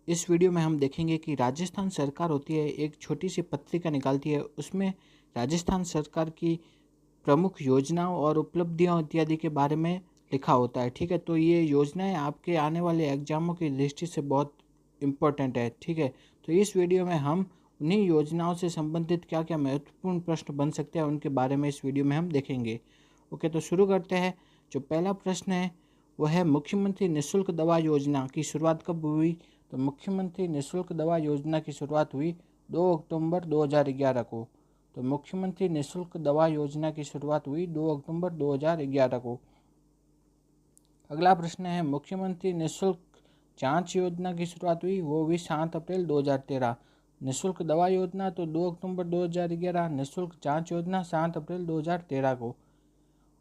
इस वीडियो में हम देखेंगे कि राजस्थान सरकार होती है, एक छोटी सी पत्रिका निकालती है। उसमें राजस्थान सरकार की प्रमुख योजनाओं और उपलब्धियों इत्यादि के बारे में लिखा होता है। ठीक है, तो ये योजनाएं आपके आने वाले एग्जामों की दृष्टि से बहुत इम्पोर्टेंट है। ठीक है, तो इस वीडियो में हम उन्हीं योजनाओं से संबंधित क्या क्या महत्वपूर्ण प्रश्न बन सकते हैं उनके बारे में इस वीडियो में हम देखेंगे। ओके, तो शुरू करते हैं। जो पहला प्रश्न है वह है, मुख्यमंत्री निःशुल्क दवा योजना की शुरुआत कब हुई? तो मुख्यमंत्री निःशुल्क दवा योजना की शुरुआत हुई 2 अक्टूबर 2011 को। तो मुख्यमंत्री निःशुल्क दवा योजना की शुरुआत हुई 2 अक्टूबर 2011 को। अगला प्रश्न है, मुख्यमंत्री निःशुल्क जांच योजना की शुरुआत हुई, वो हुई 7 अप्रैल 2013। निःशुल्क दवा योजना तो 2 अक्टूबर 2011, निःशुल्क जांच योजना 7 अप्रैल 2013 को।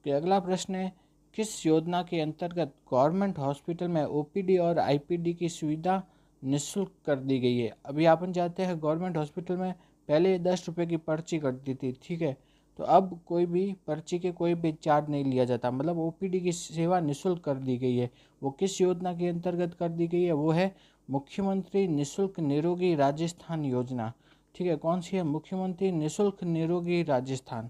अगला प्रश्न है, किस योजना के अंतर्गत गवर्नमेंट हॉस्पिटल में ओपीडी और आईपीडी की सुविधा निःशुल्क कर दी गई है? अभी अपन जाते हैं गवर्नमेंट हॉस्पिटल में, पहले 10 रुपये की पर्ची कटती थी। ठीक है, तो अब कोई भी पर्ची के कोई भी चार्ज नहीं लिया जाता, मतलब ओपीडी की सेवा निःशुल्क कर दी गई है। वो किस योजना के अंतर्गत कर दी गई है? वो है मुख्यमंत्री निःशुल्क निरोगी राजस्थान योजना। ठीक है, कौन सी है? मुख्यमंत्री निःशुल्क निरोगी राजस्थान,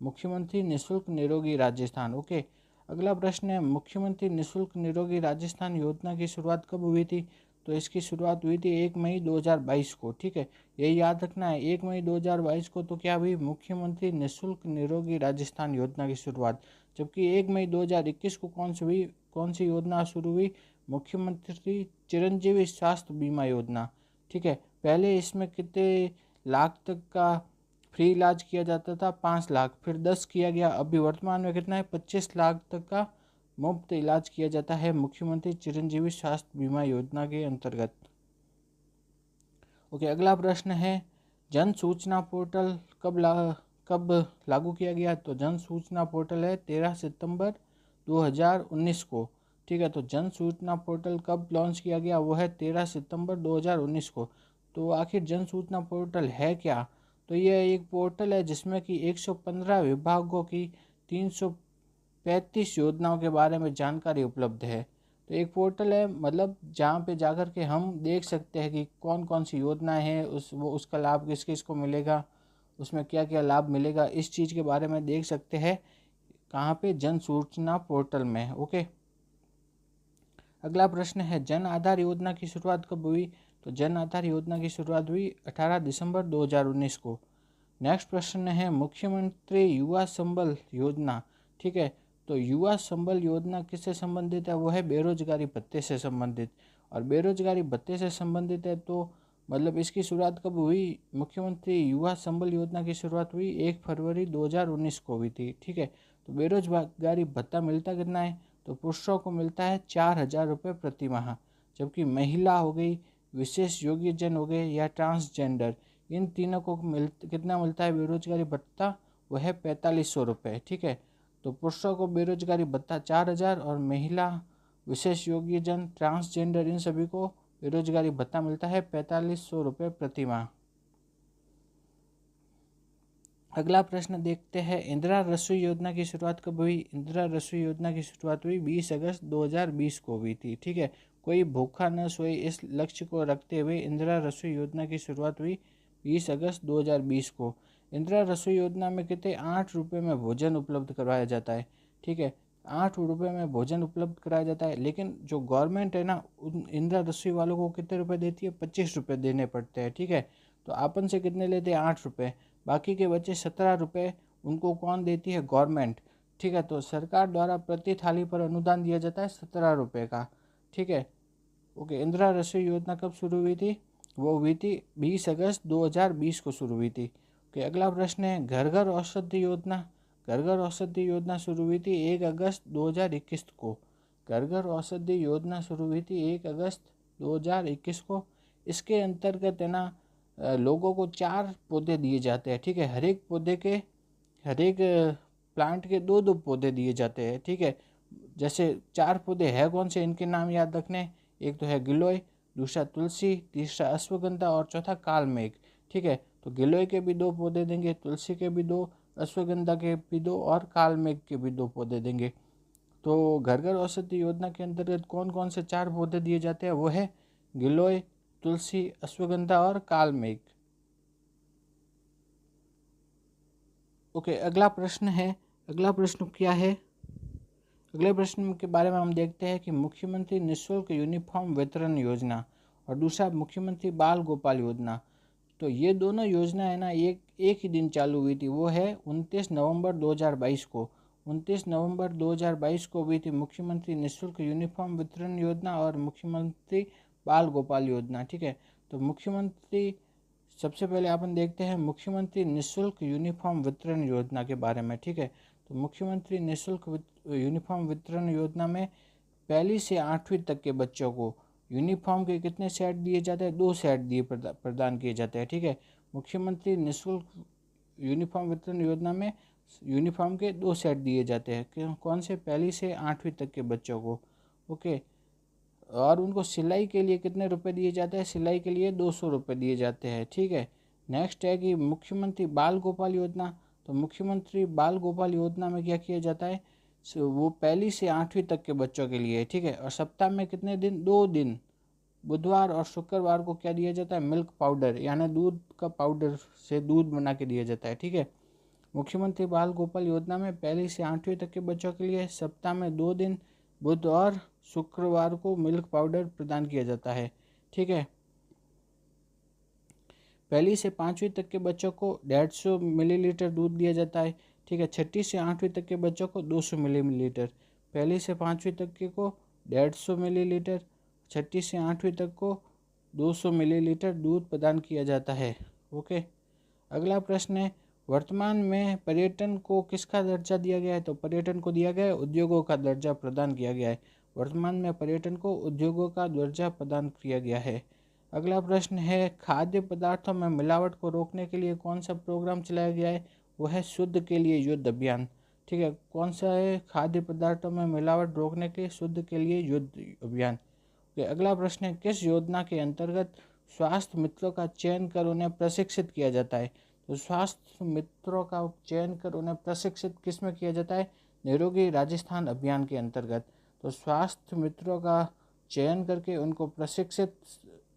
मुख्यमंत्री निःशुल्क निरोगी राजस्थान। ओके, अगला प्रश्न है, मुख्यमंत्री निःशुल्क निरोगी राजस्थान योजना की शुरुआत कब हुई थी? तो इसकी शुरुआत हुई थी 1 मई 2022 को। ठीक है, यही याद रखना है, 1 मई 2022 को तो क्या हुई? मुख्यमंत्री निःशुल्क निरोगी राजस्थान योजना की शुरुआत। जबकि 1 मई 2021 को कौन सी योजना शुरू हुई? मुख्यमंत्री चिरंजीवी स्वास्थ्य बीमा योजना। ठीक है, पहले इसमें कितने लाख तक का फ्री इलाज किया जाता था? 5 लाख, फिर 10 किया गया, अभी वर्तमान में कितना है? 25 लाख तक का मुफ्त इलाज किया जाता है मुख्यमंत्री चिरंजीवी स्वास्थ्य बीमा योजना के अंतर्गत। ओके, अगला प्रश्न है, जन सूचना पोर्टल कब लागू किया गया? तो जन सूचना पोर्टल है 13 सितंबर 2019 को। ठीक है, तो जन सूचना पोर्टल कब लॉन्च किया गया? वो है 13 सितंबर 2019 को। तो आखिर जन सूचना पोर्टल है क्या? तो यह एक पोर्टल है जिसमें कि 115 विभागों की 335 योजनाओं के बारे में जानकारी उपलब्ध है। तो एक पोर्टल है, मतलब जहाँ पे जाकर के हम देख सकते हैं कि कौन कौन सी योजनाएं हैं, उसका लाभ किस किस को मिलेगा, उसमें क्या क्या लाभ मिलेगा, इस चीज़ के बारे में देख सकते हैं। कहाँ पे? जन सूचना पोर्टल में। ओके, अगला प्रश्न है, जन आधार योजना की शुरुआत कब हुई? तो जन आधार योजना की शुरुआत हुई 18 दिसंबर 2019 को। नेक्स्ट प्रश्न है, मुख्यमंत्री युवा संबल योजना। ठीक है, तो युवा संबल योजना किससे संबंधित है? वो है बेरोजगारी भत्ते से संबंधित। और बेरोजगारी भत्ते से संबंधित है तो मतलब इसकी शुरुआत कब हुई? मुख्यमंत्री युवा संबल योजना की शुरुआत हुई 1 फरवरी 2019 को हुई थी। ठीक है, तो बेरोजगारी भत्ता मिलता कितना है? तो पुरुषों को मिलता है 4,000 रुपये प्रति माह, जबकि महिला हो गई, विशेष योग्यजन हो गए या ट्रांसजेंडर, इन तीनों को कितना मिलता है बेरोजगारी भत्ता? वह है 4500 रुपये। ठीक है, तो पुरुषों को बेरोजगारी भत्ता 4,000 और महिला, विशेष योग्यजन, ट्रांसजेंडर, इन सभी को बेरोजगारी भत्ता मिलता है 4500 रुपये प्रति माह। अगला प्रश्न देखते हैं, इंदिरा रसोई योजना की शुरुआत कब हुई? इंदिरा रसोई योजना की शुरुआत हुई 20 अगस्त 2020 को हुई थी। ठीक है, कोई भूखा न सोए, इस लक्ष्य को रखते हुए इंदिरा रसोई योजना की शुरुआत हुई 20 अगस्त 2020 को। इंदिरा रसोई योजना में कितने 8 रुपये में भोजन उपलब्ध करवाया जाता है। ठीक है, 8 रुपये में भोजन उपलब्ध कराया जाता है, लेकिन जो गवर्नमेंट है ना, उन इंदिरा रसोई वालों को कितने रुपये देती है? 25 रुपये देने पड़ते हैं। ठीक है, तो अपन से कितने लेते हैं? 8 रुपये, बाकी के बचे 17 रुपये उनको कौन देती है? गवर्नमेंट। ठीक है, तो सरकार द्वारा प्रति थाली पर अनुदान दिया जाता है 17 रुपये का। ठीक है, ओके, इंदिरा रसोई योजना कब शुरू हुई थी? वो हुई थी 20 अगस्त 2020 को शुरू हुई थी। ओके, अगला प्रश्न है, घर घर औषधि योजना। घर घर औषधि योजना शुरू हुई थी 1 अगस्त 2021 को। घर घर औषधि योजना शुरू हुई थी 1 अगस्त 2021 को। इसके अंतर्गत है ना, लोगों को 4 पौधे दिए जाते हैं। ठीक है, हर एक प्लांट के 2-2 पौधे दिए जाते हैं। ठीक है, जैसे 4 पौधे हैं कौन से, इनके नाम याद रखने, एक तो है गिलोय, दूसरा तुलसी, तीसरा अश्वगंधा और चौथा कालमेघ। ठीक है, तो गिलोय के भी 2 पौधे देंगे, तुलसी के भी 2, अश्वगंधा के भी 2 और कालमेघ के भी 2 पौधे देंगे। तो घर घर औषधि योजना के अंतर्गत कौन कौन से 4 पौधे दिए जाते हैं? वो है गिलोय, तुलसी, अश्वगंधा और कालमेघ। ओके, अगला प्रश्न है, अगला प्रश्न क्या है? अगले प्रश्न के बारे में हम देखते हैं कि मुख्यमंत्री निःशुल्क यूनिफॉर्म वितरण योजना और दूसरा मुख्यमंत्री बाल गोपाल योजना। तो ये दोनों योजना है ना, एक ही दिन चालू हुई थी, वो है 29 नवंबर 2022 को। 29 नवंबर 2022 को हुई थी मुख्यमंत्री निःशुल्क यूनिफॉर्म वितरण योजना और मुख्यमंत्री बाल गोपाल योजना। ठीक है, तो मुख्यमंत्री, सबसे पहले अपन देखते हैं मुख्यमंत्री निःशुल्क यूनिफॉर्म वितरण योजना के बारे में। ठीक है, तो मुख्यमंत्री निःशुल्क यूनिफॉर्म वितरण योजना में पहली से 8वीं तक के बच्चों को यूनिफॉर्म के कितने सेट दिए जाते हैं? 2 सेट दिए प्रदान किए जाते हैं। ठीक है, मुख्यमंत्री निःशुल्क यूनिफॉर्म वितरण योजना में यूनिफॉर्म के 2 सेट दिए जाते हैं। कौन से? पहली से 8वीं तक के बच्चों को। ओके, और उनको सिलाई के लिए कितने रुपए दिए जाते हैं? सिलाई के लिए 200 रुपये दिए जाते हैं। ठीक है, नेक्स्ट है कि मुख्यमंत्री बाल गोपाल योजना। तो मुख्यमंत्री बाल गोपाल योजना में क्या किया जाता है? वो पहली से 8वीं तक के बच्चों के लिए। ठीक है, और सप्ताह में कितने दिन? 2 दिन, बुधवार और शुक्रवार को क्या दिया जाता है? मिल्क पाउडर, यानी दूध का पाउडर से दूध बना के दिया जाता है। ठीक है, मुख्यमंत्री बाल गोपाल योजना में पहली से 8वीं तक के बच्चों के लिए सप्ताह में 2 दिन, बुध और शुक्रवार को मिल्क पाउडर प्रदान किया जाता है। ठीक है, पहली से 5वीं तक के बच्चों को 150 मिलीलीटर दूध दिया जाता है। ठीक है, छठी से 8वीं तक के बच्चों को 200 मिलीलीटर, पहली से 5वीं तक के को 150 मिलीलीटर, छठी से 8वीं तक को 200 मिलीलीटर दूध प्रदान किया जाता है। ओके, अगला प्रश्न है, वर्तमान में पर्यटन को किसका दर्जा दिया गया है? तो पर्यटन को दिया गया है उद्योगों का दर्जा प्रदान किया गया है। वर्तमान में पर्यटन को उद्योगों का दर्जा प्रदान किया गया है। अगला प्रश्न है, खाद्य पदार्थों में मिलावट को रोकने के लिए कौन सा प्रोग्राम चलाया गया है? वो है शुद्ध के लिए युद्ध अभियान। ठीक है, कौन सा है? खाद्य पदार्थों में मिलावट रोकने के लिए शुद्ध के लिए युद्ध अभियान। अगला प्रश्न है, किस योजना के अंतर्गत स्वास्थ्य मित्रों का चयन कर उन्हें प्रशिक्षित किया जाता है? तो स्वास्थ्य मित्रों का चयन कर उन्हें प्रशिक्षित किस में किया जाता है? निरोगी राजस्थान अभियान के अंतर्गत। तो स्वास्थ्य मित्रों का चयन करके उनको प्रशिक्षित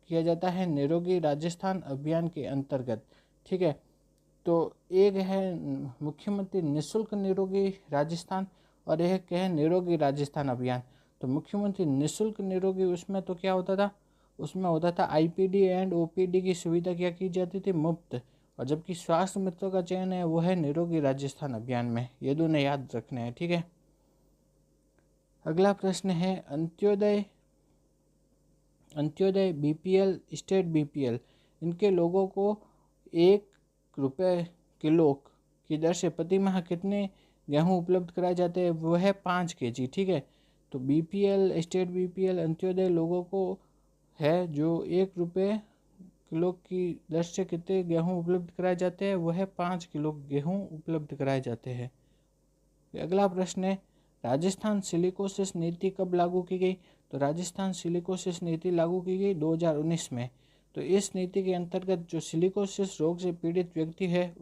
किया जाता है निरोगी राजस्थान अभियान के अंतर्गत। ठीक है, तो एक है मुख्यमंत्री निःशुल्क निरोगी राजस्थान और एक है निरोगी राजस्थान अभियान। तो मुख्यमंत्री निःशुल्क निरोगी, उसमें तो क्या होता था? उसमें होता था आईपीडी एंड ओपीडी की सुविधा क्या की जाती थी? मुफ्त। और जबकि स्वास्थ्य मित्रों का चयन है वो है निरोगी राजस्थान अभियान में। ये दोनों याद रखने हैं। ठीक है, अगला प्रश्न है, अंत्योदय बीपीएल, स्टेट बीपीएल, इनके लोगों को 1 रुपये किलो की दर से प्रति माह कितने गेहूँ उपलब्ध कराए जाते हैं? वो है 5 kg। ठीक है, तो बीपीएल, स्टेट बीपीएल, अंत्योदय लोगों को है जो 1 रुपये किलो की दर से कितने गेहूँ उपलब्ध कराए जाते हैं? वो है 5 किलो गेहूँ उपलब्ध कराए जाते हैं। अगला प्रश्न है, राजस्थान सिलिकोसिस नीति कब लागू की गई? तो राजस्थान सिलिकोसिस नीति लागू की गई 2019 में। तो इस नीति के अंतर्गत जो सिलिकोसिस रोग से पीड़ित व्यक्ति है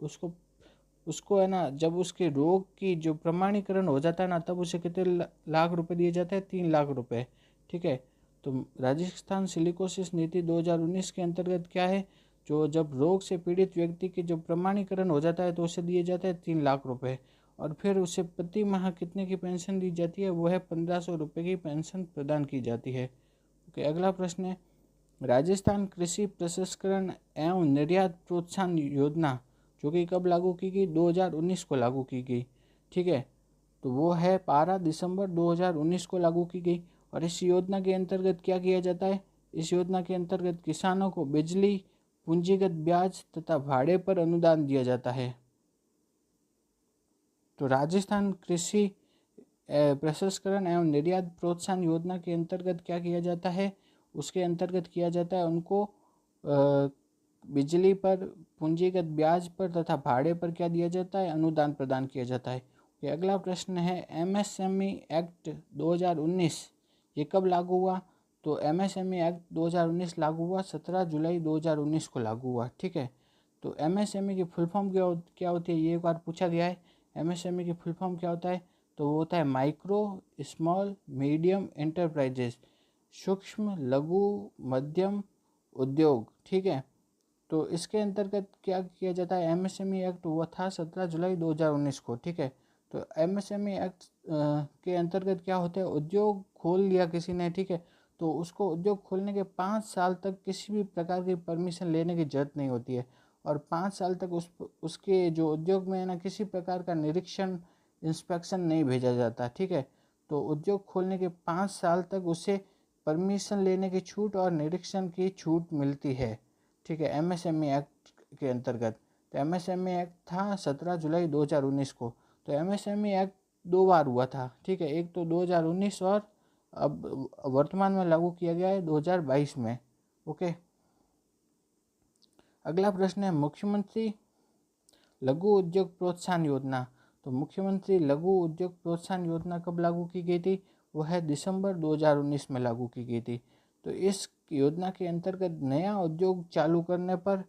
उसको है ना, जब उसके रोग की जो प्रमाणीकरण हो जाता है ना, तब उसे कितने लाख रुपए दिए जाते हैं? 3 लाख रुपए। ठीक है, तो राजस्थान सिलिकोसिस नीति 2019 के अंतर्गत क्या है? जो जब रोग से पीड़ित व्यक्ति की जो प्रमाणीकरण हो जाता है तो उसे दिए जाते हैं 3 लाख रुपए, और फिर उसे प्रति माह कितने की पेंशन दी जाती है? वो है 1500 रुपये की पेंशन प्रदान की जाती है। ओके, अगला प्रश्न है, राजस्थान कृषि प्रसंस्करण एवं निर्यात प्रोत्साहन योजना जो कि कब लागू की गई? 2019 को लागू की गई। ठीक है, तो वो है 12 दिसंबर 2019 को लागू की गई। और इस योजना के अंतर्गत क्या किया जाता है? इस योजना के अंतर्गत किसानों को बिजली, पूंजीगत ब्याज तथा भाड़े पर अनुदान दिया जाता है। तो राजस्थान कृषि प्रसंस्करण एवं निर्यात प्रोत्साहन योजना के अंतर्गत क्या किया जाता है? उसके अंतर्गत किया जाता है उनको बिजली पर, पूंजीगत ब्याज पर तथा भाड़े पर क्या दिया जाता है? अनुदान प्रदान किया जाता है। अगला प्रश्न है, एमएसएमई एक्ट 2019 ये कब लागू हुआ? तो एमएसएमई एक्ट 2019 लागू हुआ 17 जुलाई 2019 को लागू हुआ। ठीक है, तो एमएसएमई की फुल फॉर्म क्या होती है? ये एक बार पूछा गया है। एमएसएमई की फुल फॉर्म क्या होता है? तो वो होता है माइक्रो स्मॉल मीडियम एंटरप्राइजेस, सूक्ष्म लघु मध्यम उद्योग, ठीक है। तो इसके अंतर्गत क्या किया जाता है, एमएसएमई एक्ट हुआ था 17 जुलाई 2019 को, ठीक है। तो एमएसएमई एक्ट के अंतर्गत क्या होता है, उद्योग खोल लिया किसी ने, ठीक है, तो उसको उद्योग खोलने के 5 साल तक किसी भी प्रकार की परमिशन लेने की जरूरत नहीं होती है, और 5 साल तक उसके जो उद्योग में है ना किसी प्रकार का निरीक्षण इंस्पेक्शन नहीं भेजा जाता, ठीक है। तो उद्योग खोलने के 5 साल तक उसे परमिशन लेने की छूट और निरीक्षण की छूट मिलती है, ठीक है, एमएसएमई एक्ट के अंतर्गत। तो एमएसएमई एक्ट था 17 जुलाई 2019 को। तो एमएसएमई एक्ट 2 बार हुआ था, ठीक है, एक तो 2019 और अब वर्तमान में लागू किया गया है 2022 में। ओके, अगला प्रश्न है मुख्यमंत्री लघु उद्योग प्रोत्साहन योजना। तो मुख्यमंत्री लघु उद्योग प्रोत्साहन योजना कब लागू की गई थी, वह है दिसंबर 2019 में लागू की गई थी। तो इस योजना के अंतर्गत नया उद्योग चालू करने पर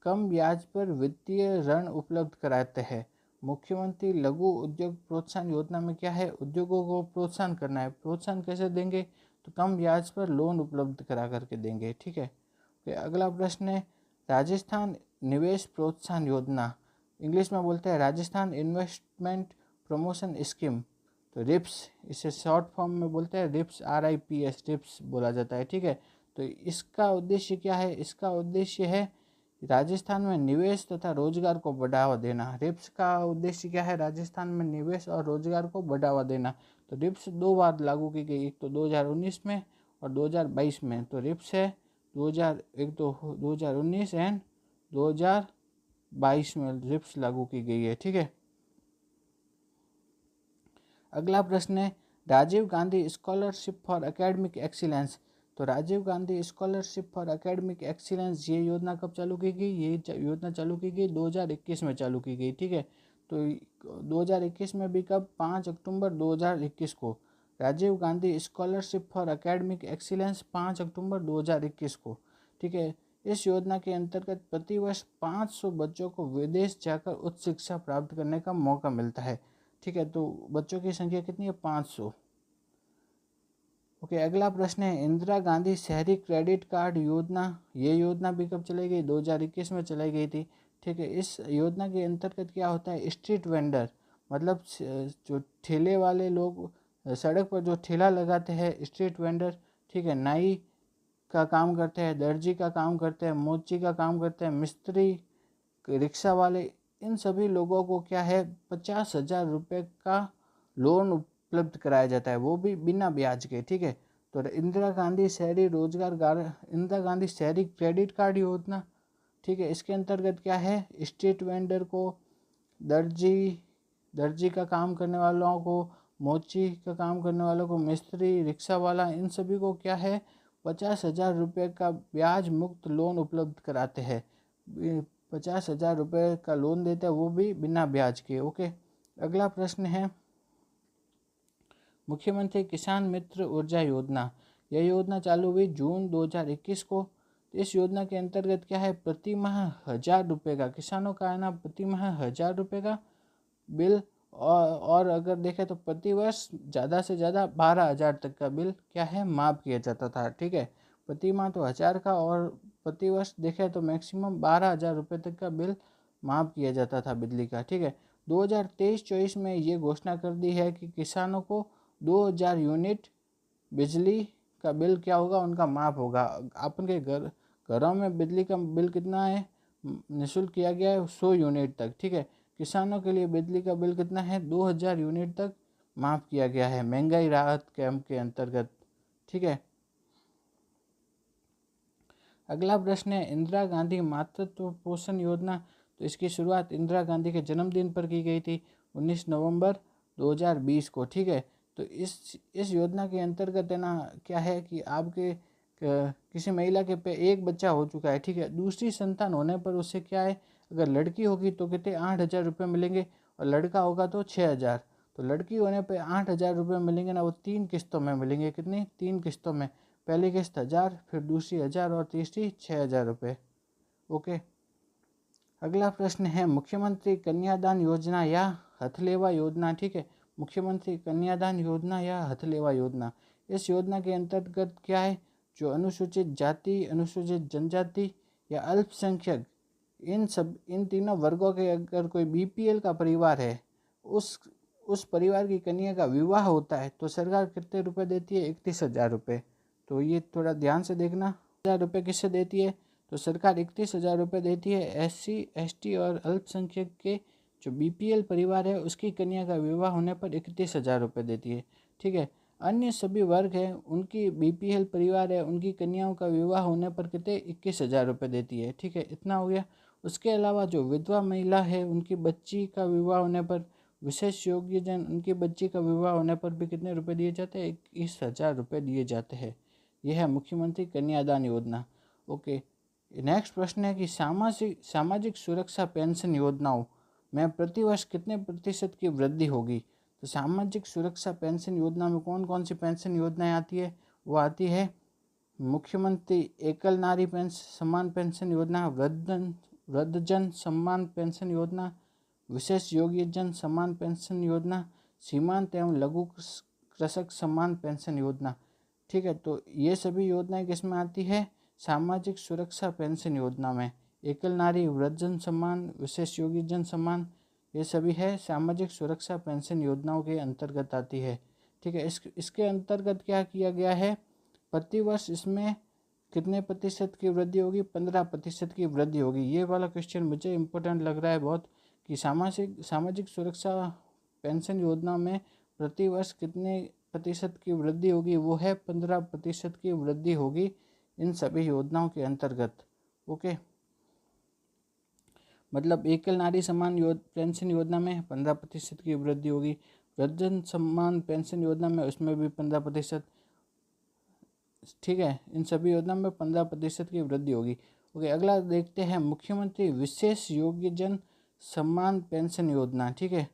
कम ब्याज पर वित्तीय ऋण उपलब्ध कराते हैं। मुख्यमंत्री लघु उद्योग प्रोत्साहन योजना में क्या है, उद्योगों को प्रोत्साहन करना है। प्रोत्साहन कैसे देंगे, तो कम ब्याज पर लोन उपलब्ध करा करके देंगे, ठीक है। फिर अगला प्रश्न है राजस्थान निवेश प्रोत्साहन योजना, इंग्लिश में बोलते हैं राजस्थान इन्वेस्टमेंट प्रमोशन स्कीम, तो रिप्स, इसे शॉर्ट फॉर्म में बोलते हैं रिप्स, RIPS, रिप्स बोला जाता है, ठीक है। तो इसका उद्देश्य क्या है, इसका उद्देश्य है राजस्थान में निवेश तथा रोजगार को बढ़ावा देना। रिप्स का उद्देश्य क्या है, राजस्थान में निवेश और रोजगार को बढ़ावा देना। तो रिप्स 2 बार लागू की गई, एक तो 2019 में और 2022 में। तो रिप्स है 2019 एंड 2022 में रिप्स लागू की गई है, ठीक है। अगला प्रश्न है Rajiv Gandhi scholarship for academic excellence. तो Rajiv Gandhi scholarship for academic excellence, ये योजना कब चालू की गई, ये योजना चालू की गई 2021 में चालू की गई, ठीक है। तो 2021 में भी कब, 5 अक्टूबर 2021 को। Rajiv Gandhi scholarship for academic excellence 5 अक्टूबर 2021 को, ठीक है। इस योजना के अंतर्गत प्रतिवर्ष 500 बच्चों को विदेश जाकर उच्च शिक्षा प्राप्त करने का मौका मिलता है, ठीक है। तो बच्चों की संख्या कितनी है, 500। ओके, अगला प्रश्न है इंदिरा गांधी शहरी क्रेडिट कार्ड योजना, ये योजना भी कब चलाई गई, 2021 में चलाई गई थी, ठीक है। इस योजना के अंतर्गत क्या होता है, स्ट्रीट वेंडर, मतलब जो ठेले वाले लोग, सड़क पर जो ठेला लगाते हैं, स्ट्रीट वेंडर, ठीक है, नाई का काम करते हैं, दर्जी का काम करते हैं, मोची का काम करते हैं, मिस्त्री, रिक्शा वाले, इन सभी लोगों को क्या है 50,000 रुपये का लोन उपलब्ध कराया जाता है, वो भी बिना ब्याज के, ठीक है। तो इंदिरा गांधी शहरी इंदिरा गांधी शहरी क्रेडिट कार्ड योजना, ठीक है, इसके अंतर्गत क्या है, स्ट्रीट वेंडर को, दर्जी का काम करने वालों को, मोची का काम करने वालों को, मिस्त्री, रिक्शा वाला, इन सभी को क्या है 50,000 रुपये का ब्याज मुक्त लोन उपलब्ध कराते हैं। 50,000 रुपये का लोन देते हैं, वो भी बिना ब्याज के। ओके, अगला प्रश्न है मुख्यमंत्री किसान मित्र ऊर्जा योजना। यह योजना चालू हुई जून 2021 को। इस योजना के अंतर्गत क्या है, प्रति माह 1,000 रुपये का, किसानों का है ना प्रति माह 1,000 रुपये का बिल, और अगर देखें तो प्रति वर्ष ज़्यादा से ज़्यादा 12,000 तक का बिल क्या है माफ़ किया जाता था, ठीक है। प्रति माह तो 1,000 का, और प्रति वर्ष देखें तो मैक्सिमम 12,000 रुपये तक का बिल माफ़ किया जाता था बिजली का, ठीक है। 2023-24 में ये घोषणा कर दी है कि किसानों को 2,000 यूनिट बिजली का बिल क्या होगा, उनका माफ़ होगा। अपन के घरों में बिजली का बिल कितना है, निःशुल्क किया गया है 100 यूनिट तक, ठीक है। किसानों के लिए बिजली का बिल कितना है, 2,000 यूनिट तक माफ़ किया गया है महंगाई राहत कैंप के अंतर्गत, ठीक है। अगला प्रश्न है इंदिरा गांधी मातृत्व पोषण योजना। तो इसकी शुरुआत इंदिरा गांधी के जन्मदिन पर की गई थी 19 नवंबर 2020 को, ठीक है। तो इस योजना के अंतर्गत है ना क्या है कि आपके किसी महिला के पे एक बच्चा हो चुका है, ठीक है, दूसरी संतान होने पर उससे क्या है, अगर लड़की होगी तो कितने 8,000 रुपये मिलेंगे, और लड़का होगा तो 6,000। तो लड़की होने पे 8,000 रुपये मिलेंगे ना, वो 3 किस्तों में मिलेंगे, कितनी 3 किस्तों में, पहली किस्त 1,000, फिर दूसरी 1,000 और तीसरी 6,000 रुपये। ओके, अगला प्रश्न है मुख्यमंत्री कन्यादान योजना या हथलेवा योजना, ठीक है। मुख्यमंत्री कन्यादान योजना या हथलेवा योजना, इस योजना के अंतर्गत क्या है, जो अनुसूचित जाति, अनुसूचित जनजाति या अल्पसंख्यक, इन तीनों वर्गों के अगर कोई बीपीएल का परिवार है, उस परिवार की कन्या का विवाह होता है तो सरकार कितने रुपए देती है? 31,000 रुपये। तो ये थोड़ा ध्यान से देखना। 1,000 रुपये किससे देती है? तो सरकार 31,000 रुपये देती है एससी, एसटी और अल्पसंख्यक के जो बीपीएल परिवार है उसकी कन्या का विवाह होने पर 31,000 रुपये देती है। ठीक है। अन्य सभी वर्ग हैं, उनकी बीपीएल परिवार है, उनकी कन्याओं का विवाह होने पर कितने? 21,000 रुपये देती है। ठीक है, इतना हो गया। उसके अलावा जो विधवा महिला है, उनकी बच्ची का विवाह होने पर, विशेष योग्यजन, उनकी बच्ची का विवाह होने पर भी कितने रुपए दिए जाते हैं? 21,000 रुपये दिए जाते हैं। यह है मुख्यमंत्री कन्यादान योजना। ओके, नेक्स्ट प्रश्न है कि सामाजिक सुरक्षा पेंशन योजनाओं में प्रतिवर्ष कितने प्रतिशत की वृद्धि होगी? तो सामाजिक सुरक्षा पेंशन योजना में कौन कौन सी पेंशन योजनाएं आती है? वो आती है मुख्यमंत्री एकल नारी सम्मान पेंशन योजना, वृद्धजन सम्मान पेंशन योजना, विशेष योग्यजन सम्मान पेंशन योजना, सीमांत एवं लघु कृषक सम्मान पेंशन योजना। ठीक है, तो ये सभी योजनाएं किस में आती है? सामाजिक सुरक्षा पेंशन योजना में। एकल नारी, वृद्धजन सम्मान, विशेष योग्यजन सम्मान, ये सभी है सामाजिक सुरक्षा पेंशन योजनाओं के अंतर्गत आती है। ठीक है, इसके अंतर्गत क्या किया गया है? प्रतिवर्ष इसमें कितने प्रतिशत की वृद्धि होगी? 15% की वृद्धि होगी। ये वाला क्वेश्चन मुझे इम्पोर्टेंट लग रहा है बहुत, कि सामाजिक सुरक्षा पेंशन योजना में प्रतिवर्ष कितने प्रतिशत की वृद्धि होगी? वो है 15% की वृद्धि होगी इन सभी योजनाओं के अंतर्गत। ओके, मतलब एकल नारी सम्मान पेंशन योजना में 15% की वृद्धि होगी, वृद्धजन सम्मान पेंशन योजना में उसमें भी 15%। ठीक है, इन सभी योजना में 15% की वृद्धि होगी। ओके, अगला देखते हैं मुख्यमंत्री विशेष योग्यजन सम्मान पेंशन योजना। ठीक है,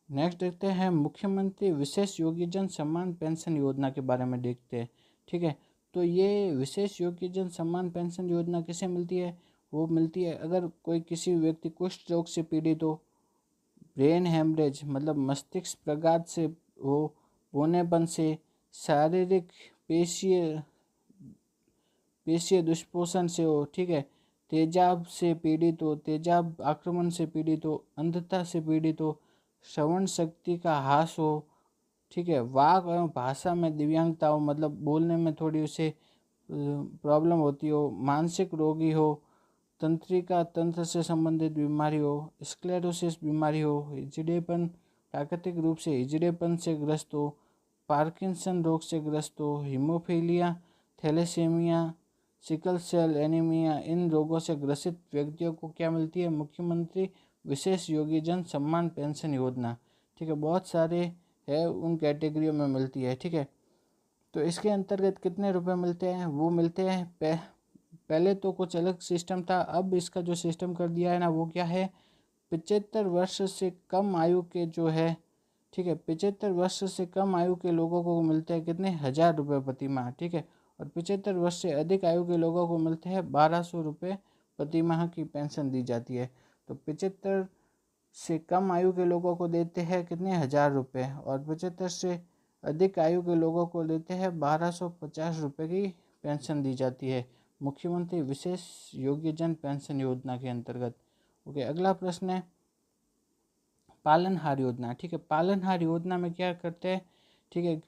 नेक्स्ट देखते हैं मुख्यमंत्री विशेष योग्यजन सम्मान पेंशन योजना के बारे में देखते हैं। ठीक है, तो ये विशेष योग्यजन सम्मान पेंशन योजना किसे मिलती है? वो मिलती है अगर कोई किसी व्यक्ति कुष्ठ रोग से पीड़ित हो, ब्रेन हेमरेज मतलब मस्तिष्क प्रघात से हो, बोनेपन से, शारीरिक पेशीय दुष्पोषण से हो, ठीक है, तेजाब से पीड़ित हो, तेजाब आक्रमण से पीड़ित हो, अंधता से पीड़ित हो, श्रवण शक्ति का ह्रास हो, ठीक है, वाक एवं भाषा में दिव्यांगता हो, मतलब बोलने में थोड़ी उसे प्रॉब्लम होती हो, मानसिक रोगी हो, तंत्रिका तंत्र से संबंधित बीमारी हो, स्क्लेरोसिस बीमारी हो, हिजड़ेपन, प्राकृतिक रूप से हिजड़ेपन से ग्रस्त हो, पार्किंसन रोग से ग्रस्त हो, haemophilia, thalassaemia, sickle cell anaemia, इन रोगों से ग्रसित व्यक्तियों को क्या मिलती है? मुख्यमंत्री विशेष योग्यजन सम्मान पेंशन योजना। ठीक है, बहुत सारे है उन कैटेगरियों में मिलती है। ठीक है, तो इसके अंतर्गत कितने रुपए मिलते हैं? वो मिलते हैं पहले तो कुछ अलग सिस्टम था, अब इसका जो सिस्टम कर दिया है ना, वो क्या है? 75 वर्ष से कम आयु के जो है, ठीक है, 75 वर्ष से कम आयु के लोगों को मिलते हैं कितने? 1,000 रुपये प्रति माह। ठीक है, और 75 वर्ष से अधिक आयु के लोगों को मिलते हैं 1,200 रुपये प्रति माह की पेंशन दी जाती है। तो 75 से कम आयु के लोगों को देते हैं कितने? 1,000 रुपये, और 75 से अधिक आयु के लोगों को देते हैं 1,250 रुपये की पेंशन दी जाती है मुख्यमंत्री विशेष योग्यजन पेंशन योजना के अंतर्गत। ओके, अगला प्रश्न है पालनहार योजना। ठीक है, पालनहार योजना में क्या करते हैं? ठीक है,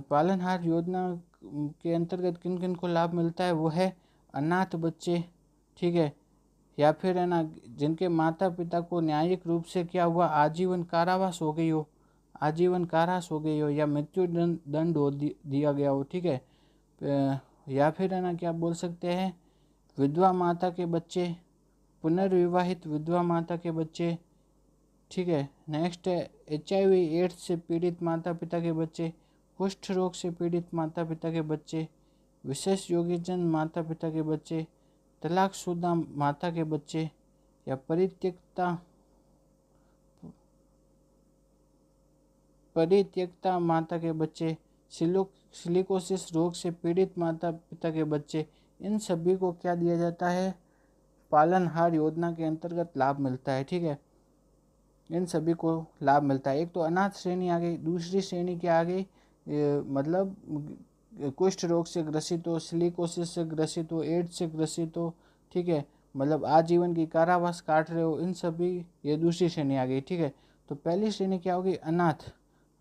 पालनहार योजना के अंतर्गत किन किन को लाभ मिलता है? वो है अनाथ बच्चे, ठीक है, या फिर है ना जिनके माता पिता को न्यायिक रूप से क्या हुआ? आजीवन कारावास हो गई हो, आजीवन कारावास हो गई हो, या मृत्यु दंड हो दिया गया हो। ठीक है, या फिर है ना क्या बोल सकते हैं? विधवा माता के बच्चे, पुनर्विवाहित विधवा माता के बच्चे। ठीक है, नेक्स्ट है HIV एड्स से पीड़ित माता पिता के बच्चे, कुष्ठ रोग से पीड़ित माता पिता के बच्चे, विशेष योग्यजन माता पिता के बच्चे, तलाकशुदा माता के बच्चे, या परित्यक्ता माता के बच्चे, सिलिकोसिस रोग से पीड़ित माता पिता के बच्चे, इन सभी को क्या दिया जाता है? पालनहार योजना के अंतर्गत लाभ मिलता है। ठीक है, इन सभी को लाभ मिलता है। एक तो अनाथ श्रेणी आ गई, दूसरी श्रेणी क्या आ गई? मतलब कुष्ठ रोग से ग्रसित हो, सिलिकोसिस से ग्रसित हो, एड्स से ग्रसित हो, ठीक है, मतलब आजीवन की कारावास काट रहे हो, इन सभी, ये दूसरी श्रेणी आ गई। ठीक है, तो पहली श्रेणी क्या होगी, अनाथ।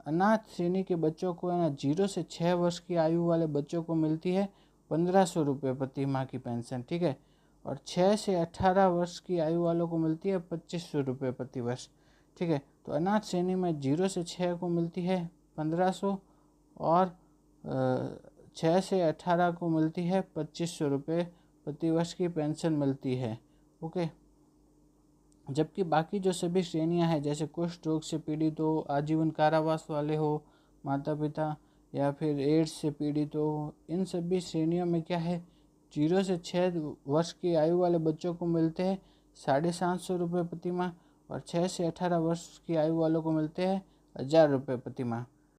अनाथ श्रेणी के बच्चों को है ना 0 से 6 वर्ष की आयु वाले बच्चों को मिलती है 1500 रुपये प्रति माह की पेंशन। ठीक है, और 6 से 18 वर्ष की आयु वालों को मिलती है 2500 रुपये प्रति वर्ष। ठीक है, तो अनाथ श्रेणी में 0 से 6 को मिलती है 1500, और 6 से 18 को मिलती है 2500 रुपये प्रति वर्ष की पेंशन मिलती है। ओके, जबकि बाकी जो सभी श्रेणियां हैं, जैसे कुष्ठ रोग से पीड़ित हो, आजीवन कारावास वाले हो माता पिता, या फिर एड्स से पीड़ित हो, इन सभी श्रेणियों में क्या है, 0 से 6 वर्ष की आयु वाले बच्चों को मिलते हैं 750 रुपये प्रति माह, और 6 से 18 वर्ष की आयु वालों को मिलते हैं 1000 रुपये प्रति माह।